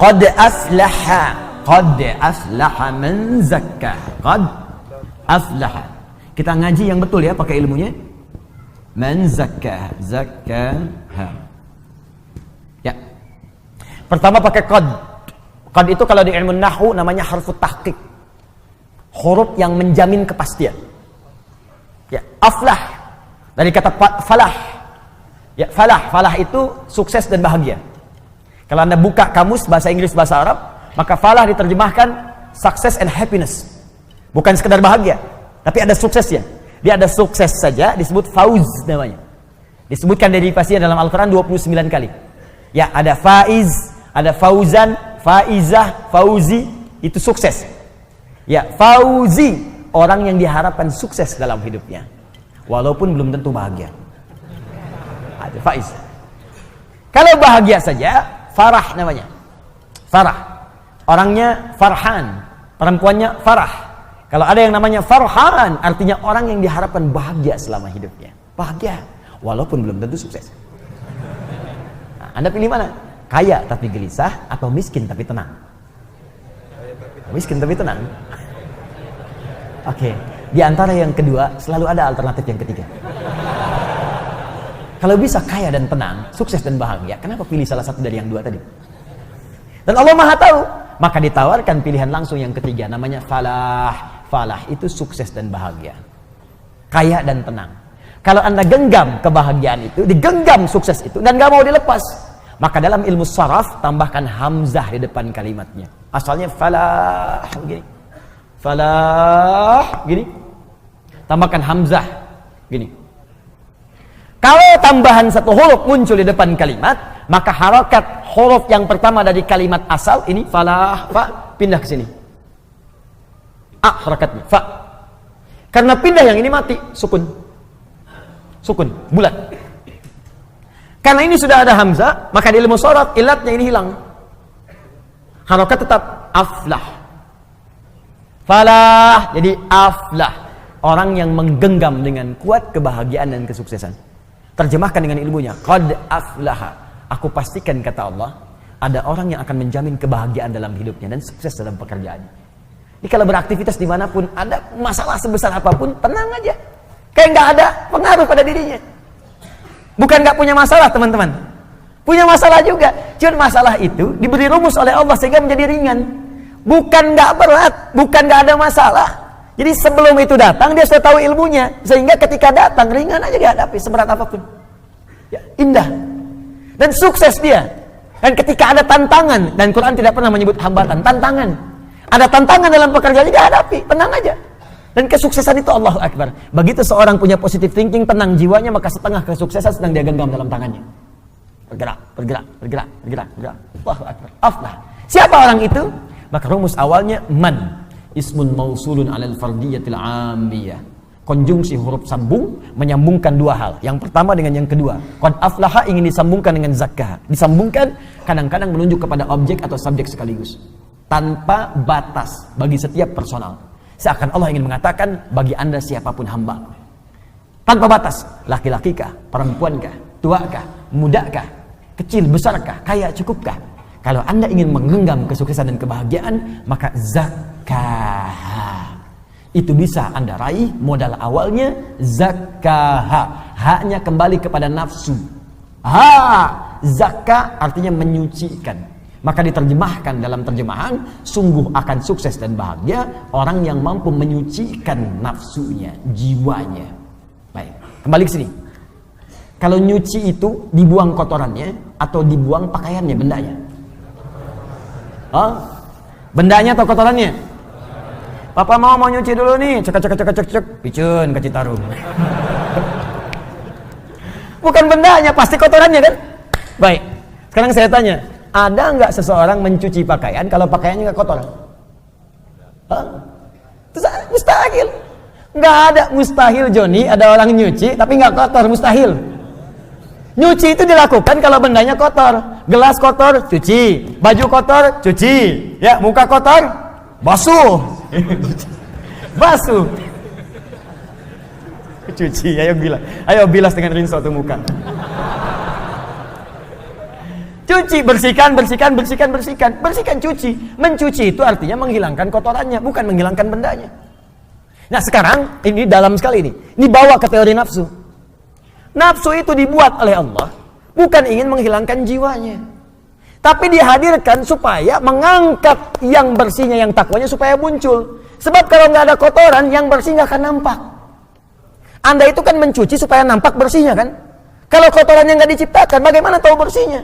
Qad aflaha man zakkaha. Qad aflaha. Kita ngaji yang betul ya, pakai ilmunya. Man zakkaha. Zakkaha. Ya. Pertama pakai qad. Qad itu kalau di ilmu nahwu namanya harfu tahqiq. Huruf yang menjamin kepastian. Ya, aflah dari kata falah. Ya, falah itu sukses dan bahagia. Kalau Anda buka kamus bahasa Inggris bahasa Arab, maka falah diterjemahkan success and happiness. Bukan sekedar bahagia, tapi ada suksesnya. Dia ada sukses saja disebut fauz namanya. Disebutkan derivasinya dalam Al-Qur'an 29 kali. Ya, ada faiz, ada fauzan, faizah, fauzi, itu sukses. Ya, fauzi, orang yang diharapkan sukses dalam hidupnya walaupun belum tentu bahagia. Ada faiz. Kalau bahagia saja, farah namanya. Farah. Orangnya farhan, perempuannya farah. Kalau ada yang namanya farhan, artinya orang yang diharapkan bahagia selama hidupnya. Bahagia walaupun belum tentu sukses. Nah, Anda pilih mana? Kaya tapi gelisah atau miskin tapi tenang? Miskin tapi tenang. Oke, di antara yang kedua selalu ada alternatif yang ketiga. Kalau bisa kaya dan tenang, sukses dan bahagia, kenapa pilih salah satu dari yang dua tadi? Dan Allah Maha tahu, maka ditawarkan pilihan langsung yang ketiga, namanya falah. Falah itu sukses dan bahagia, kaya dan tenang. Kalau Anda genggam kebahagiaan itu, digenggam sukses itu, dan gak mau dilepas, maka dalam ilmu saraf tambahkan hamzah di depan kalimatnya. Asalnya falah begini, falah gini, tambahkan hamzah gini. Kalau tambahan satu huruf muncul di depan kalimat, maka harokat huruf yang pertama dari kalimat asal ini falah, fa, pindah ke sini. Harakatnya fa. Karena pindah yang ini mati, sukun. Sukun, bulat. Karena ini sudah ada hamzah, maka di ilmu sharaf ilatnya ini hilang. Harokat tetap aflah. Falah jadi aflah. Orang yang menggenggam dengan kuat kebahagiaan dan kesuksesan. Terjemahkan dengan ilmunya, qad aflaha. Aku pastikan, kata Allah, ada orang yang akan menjamin kebahagiaan dalam hidupnya dan sukses dalam pekerjaannya. Jadi kalau beraktivitas dimanapun, ada masalah sebesar apapun, tenang aja. Kayak nggak ada pengaruh pada dirinya. Bukan nggak punya masalah, teman-teman. Punya masalah juga. Cuma masalah itu diberi rumus oleh Allah sehingga menjadi ringan. Bukan nggak berat, bukan nggak ada masalah. Jadi sebelum itu datang, dia sudah tahu ilmunya. Sehingga ketika datang, ringan aja dihadapi, seberat apapun. Ya, indah. Dan sukses dia. Dan ketika ada tantangan, dan Quran tidak pernah menyebut hambatan, tantangan. Ada tantangan dalam pekerjaan, dihadapi, tenang aja. Dan kesuksesan itu Allahu Akbar. Begitu seorang punya positive thinking, tenang jiwanya, maka setengah kesuksesan sedang dia genggam dalam tangannya. Bergerak, bergerak, bergerak, bergerak, bergerak. Allahu Akbar. Aflah. Siapa orang itu? Maka rumus awalnya man. Ismun mausulun alal fardiyatil amiyah. Konjungsi huruf sambung menyambungkan dua hal. Yang pertama dengan yang kedua. Qad aflaha ingin disambungkan dengan zakah. Disambungkan kadang-kadang menunjuk kepada objek atau subjek sekaligus. Tanpa batas bagi setiap personal. Seakan Allah ingin mengatakan bagi Anda siapapun hamba. Tanpa batas. Laki-laki kah? Perempuan kah? Tua kah? Muda kah? Kecil, besar kah? Kaya, cukup kah? Kalau Anda ingin menggenggam kesuksesan dan kebahagiaan, maka zakah. Itu bisa Anda raih, modal awalnya zakah. Haknya kembali kepada nafsu. Zakah artinya menyucikan. Maka diterjemahkan dalam terjemahan, sungguh akan sukses dan bahagia orang yang mampu menyucikan nafsunya, jiwanya. Baik, kembali ke sini. Kalau nyuci itu dibuang kotorannya atau dibuang pakaiannya, bendanya? Bendanya atau kotorannya? Papa mau nyuci dulu nih, cek, picun ke Citarum. Bukan bendanya, pasti kotorannya kan? Baik, sekarang saya tanya, ada nggak seseorang mencuci pakaian kalau pakaiannya nggak kotor? Mustahil. Nggak ada, mustahil Joni, ada orang nyuci tapi nggak kotor, mustahil. Nyuci itu dilakukan kalau bendanya kotor. Gelas kotor, cuci. Baju kotor, cuci. Ya, muka kotor, basuh. Basuh. Cuci, ayo bilas dengan rinso tuh muka. Cuci, bersihkan, bersihkan, bersihkan, bersihkan. Bersihkan, cuci. Mencuci itu artinya menghilangkan kotorannya, bukan menghilangkan bendanya. Nah sekarang, ini dalam sekali ini. Ini bawa ke teori nafsu. Nafsu itu dibuat oleh Allah, bukan ingin menghilangkan jiwanya. Tapi dihadirkan supaya mengangkat yang bersihnya, yang takwanya supaya muncul. Sebab kalau nggak ada kotoran, yang bersih nggak akan nampak. Anda itu kan mencuci supaya nampak bersihnya kan? Kalau kotorannya nggak diciptakan, bagaimana tahu bersihnya?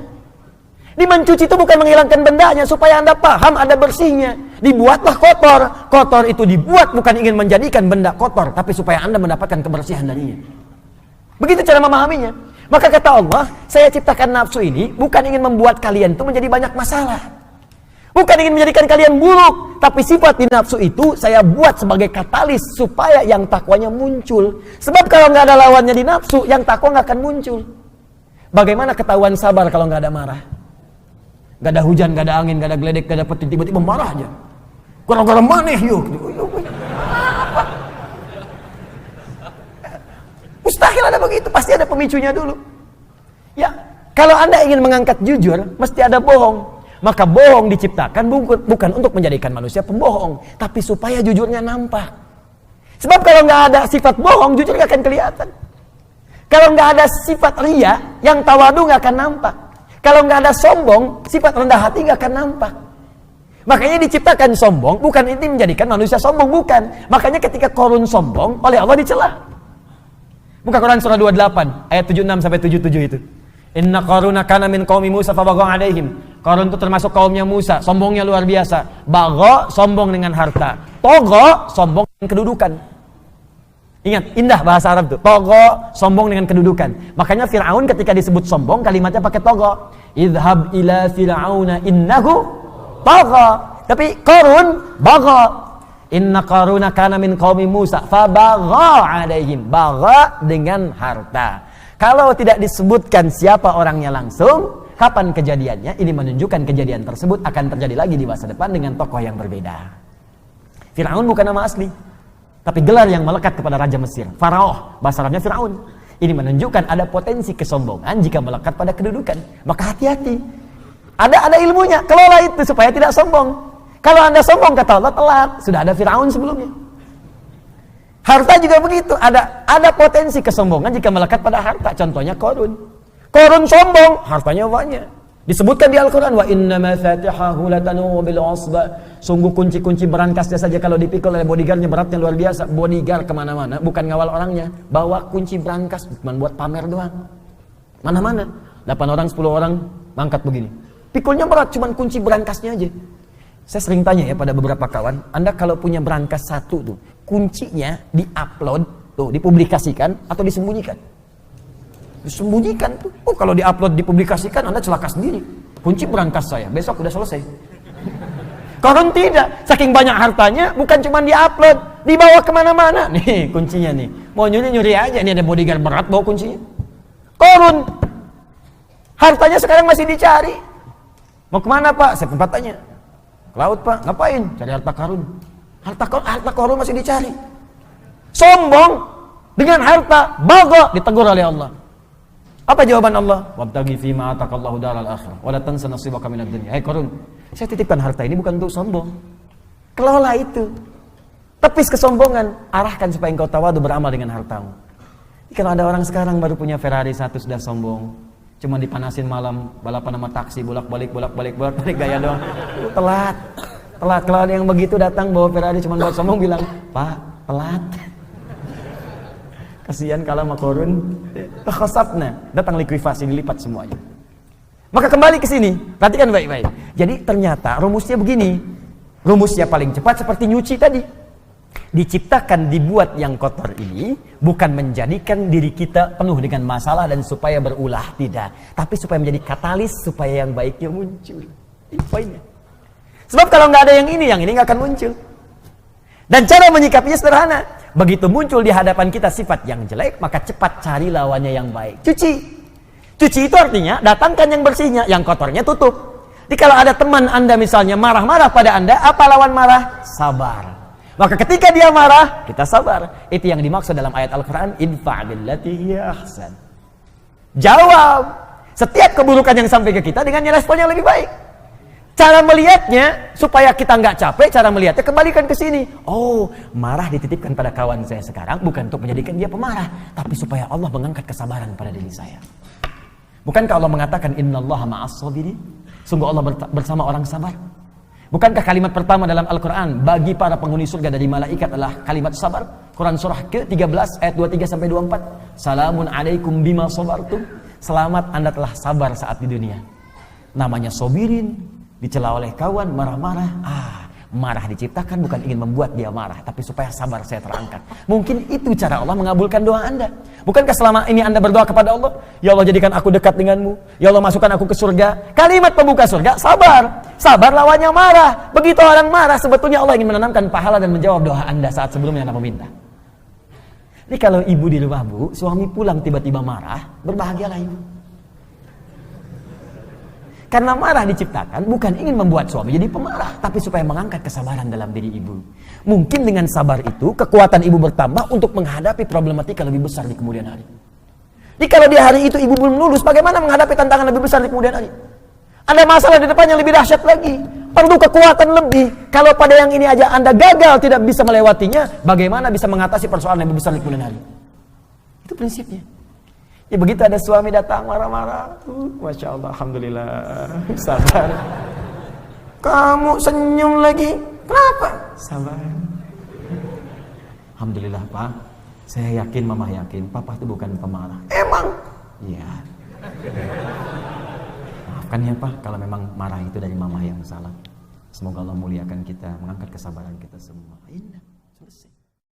Di mencuci itu bukan menghilangkan bendanya, supaya Anda paham ada bersihnya. Dibuatlah kotor. Kotor itu dibuat bukan ingin menjadikan benda kotor, tapi supaya Anda mendapatkan kebersihan darinya. Begitu cara memahaminya. Maka kata Allah, saya ciptakan nafsu ini bukan ingin membuat kalian itu menjadi banyak masalah. Bukan ingin menjadikan kalian buruk. Tapi sifat di nafsu itu saya buat sebagai katalis supaya yang takwanya muncul. Sebab kalau nggak ada lawannya di nafsu, yang takwa nggak akan muncul. Bagaimana ketahuan sabar kalau nggak ada marah? Nggak ada hujan, nggak ada angin, nggak ada geledek, nggak ada petir, tiba-tiba marah aja. Gara-gara maneh yuk. Mustahil ada begitu, pasti ada pemicunya dulu. Ya, kalau Anda ingin mengangkat jujur, mesti ada bohong. Maka bohong diciptakan bukan untuk menjadikan manusia pembohong, tapi supaya jujurnya nampak. Sebab kalau nggak ada sifat bohong, jujur nggak akan kelihatan. Kalau nggak ada sifat ria, yang tawadu nggak akan nampak. Kalau nggak ada sombong, sifat rendah hati nggak akan nampak. Makanya diciptakan sombong, bukan ini menjadikan manusia sombong, bukan. Makanya ketika Qarun sombong, oleh Allah dicela. Buka Quran surah 28 ayat 76 sampai 77 itu. Inna Qaruna kana min qaumi Musa fabagha alaihim. Qarun itu termasuk kaumnya Musa, sombongnya luar biasa. Bagha, sombong dengan harta. Togha, sombong dengan kedudukan. Ingat, indah bahasa Arab itu. Togha, sombong dengan kedudukan. Makanya Fir'aun ketika disebut sombong, kalimatnya pakai togha. Idhab ila fir'auna innahu togha. Tapi Qarun bagha. Inna Qaruna kana min qaumi Musa fabagha alaihim. Bagha dengan harta. Kalau tidak disebutkan siapa orangnya langsung, kapan kejadiannya, ini menunjukkan kejadian tersebut akan terjadi lagi di masa depan dengan tokoh yang berbeda. Fir'aun bukan nama asli, tapi gelar yang melekat kepada Raja Mesir. Faraoh, bahasa Arabnya Fir'aun. Ini menunjukkan ada potensi kesombongan jika melekat pada kedudukan. Maka hati-hati. Ada ilmunya, kelola itu supaya tidak sombong. Kalau Anda sombong, kata Allah, telat. Sudah ada Fir'aun sebelumnya. Harta juga begitu. Ada potensi kesombongan jika melekat pada harta. Contohnya Qarun. Qarun sombong, hartanya banyak. Disebutkan di Al-Quran, wa inna mafatihahu latanu bil usba. Sungguh kunci-kunci berangkasnya saja kalau dipikul oleh bodyguardnya beratnya luar biasa. Bodyguard kemana-mana, bukan ngawal orangnya. Bawa kunci berangkas, bukan buat pamer doang. Mana-mana. 8 orang, 10 orang, mangkat begini. Pikulnya berat, cuman kunci berangkasnya aja. Saya sering tanya ya pada beberapa kawan, Anda kalau punya berangkas satu tuh, kuncinya di-upload, tuh, dipublikasikan atau disembunyikan? Disembunyikan tuh. Oh, kalau di-upload, dipublikasikan, Anda celaka sendiri. Kunci berangkas saya, besok udah selesai. Qarun tidak, saking banyak hartanya, bukan cuma di-upload, dibawa kemana-mana. Nih kuncinya nih, mau nyuri-nyuri aja, ini ada bodyguard berat bawa kuncinya. Qarun, hartanya sekarang masih dicari. Mau kemana Pak? Saya tempat tanya. Laut Pak, ngapain? Cari harta karun. Harta karun masih dicari. Sombong dengan harta, bagha, ditegur oleh Allah. Apa jawaban Allah? Wabtaghi fima atakallahu daral akhirah wa la tansa nasibaka minad dunya. Hai Qarun, saya titipkan harta ini bukan untuk sombong. Kelola itu. Tepis kesombongan, arahkan supaya engkau tawadu beramal dengan hartamu. Kalau ada orang sekarang baru punya Ferrari 1 sudah sombong. Cuma dipanasin malam, balapan sama taksi, bolak-balik gaya doang. Telat. Kalau ada yang begitu datang bawa Ferrari cuma buat sombong, bilang, Pak, telat. Kasihan kalau sama Qarun. Takhasabna, datang likuifasi, dilipat semuanya. Maka kembali ke sini, perhatikan baik-baik. Jadi ternyata rumusnya begini. Rumusnya paling cepat seperti nyuci tadi. Diciptakan, dibuat yang kotor ini bukan menjadikan diri kita penuh dengan masalah dan supaya berulah, tidak, tapi supaya menjadi katalis supaya yang baiknya muncul. Ini poinnya. Sebab kalau nggak ada yang ini nggak akan muncul. Dan cara menyikapinya sederhana. Begitu muncul di hadapan kita sifat yang jelek, maka cepat cari lawannya yang baik. Cuci itu artinya datangkan yang bersihnya, yang kotornya tutup. Jadi kalau ada teman Anda misalnya marah-marah pada Anda, apa lawan marah? Sabar. Maka ketika dia marah, kita sabar. Itu yang dimaksud dalam ayat Al-Quran, idfa' billati hiya ahsan. Jawab. setiap keburukan yang sampai ke kita dengan responnya lebih baik. Cara melihatnya supaya kita nggak capek, cara melihatnya kembalikan ke sini. Oh, marah dititipkan pada kawan saya sekarang bukan untuk menjadikan dia pemarah, tapi supaya Allah mengangkat kesabaran pada diri saya. Bukankah Allah mengatakan innallaha ma'as sabirin? Sungguh Allah bersama orang sabar. Bukankah kalimat pertama dalam Al-Quran bagi para penghuni surga dari malaikat adalah kalimat sabar? Quran surah ke-13 ayat 23 sampai 24. Salamun alaikum bima sabartum. Selamat Anda telah sabar saat di dunia. Namanya sobirin, dicela oleh kawan, marah-marah. Marah diciptakan bukan ingin membuat dia marah, tapi supaya sabar saya terangkat. Mungkin itu cara Allah mengabulkan doa Anda. Bukankah selama ini Anda berdoa kepada Allah, ya Allah jadikan aku dekat denganmu, ya Allah masukkan aku ke surga. Kalimat pembuka surga, sabar. Sabar lawannya marah. Begitu orang marah, sebetulnya Allah ingin menanamkan pahala dan menjawab doa Anda saat sebelumnya Anda meminta. Jadi kalau ibu di rumah bu, suami pulang tiba-tiba marah, berbahagialah ibu. Karena marah diciptakan bukan ingin membuat suami jadi pemarah, tapi supaya mengangkat kesabaran dalam diri ibu. Mungkin dengan sabar itu, kekuatan ibu bertambah untuk menghadapi problematika lebih besar di kemudian hari. Jadi kalau di hari itu ibu belum lulus, bagaimana menghadapi tantangan lebih besar di kemudian hari? Ada masalah di depan yang lebih dahsyat lagi, perlu kekuatan lebih. Kalau pada yang ini aja Anda gagal tidak bisa melewatinya, bagaimana bisa mengatasi persoalan yang lebih besar di kemudian hari? Itu prinsipnya. Ya begitu ada suami datang marah-marah, Masya Allah, Alhamdulillah, sabar. Kamu senyum lagi, kenapa? Sabar. Alhamdulillah Pak, saya yakin, Mama yakin, Papa itu bukan pemarah. Emang? Iya. Maafkan ya Pak, kalau memang marah itu dari Mama yang salah. Semoga Allah muliakan kita, mengangkat kesabaran kita semua. Indah, selesai.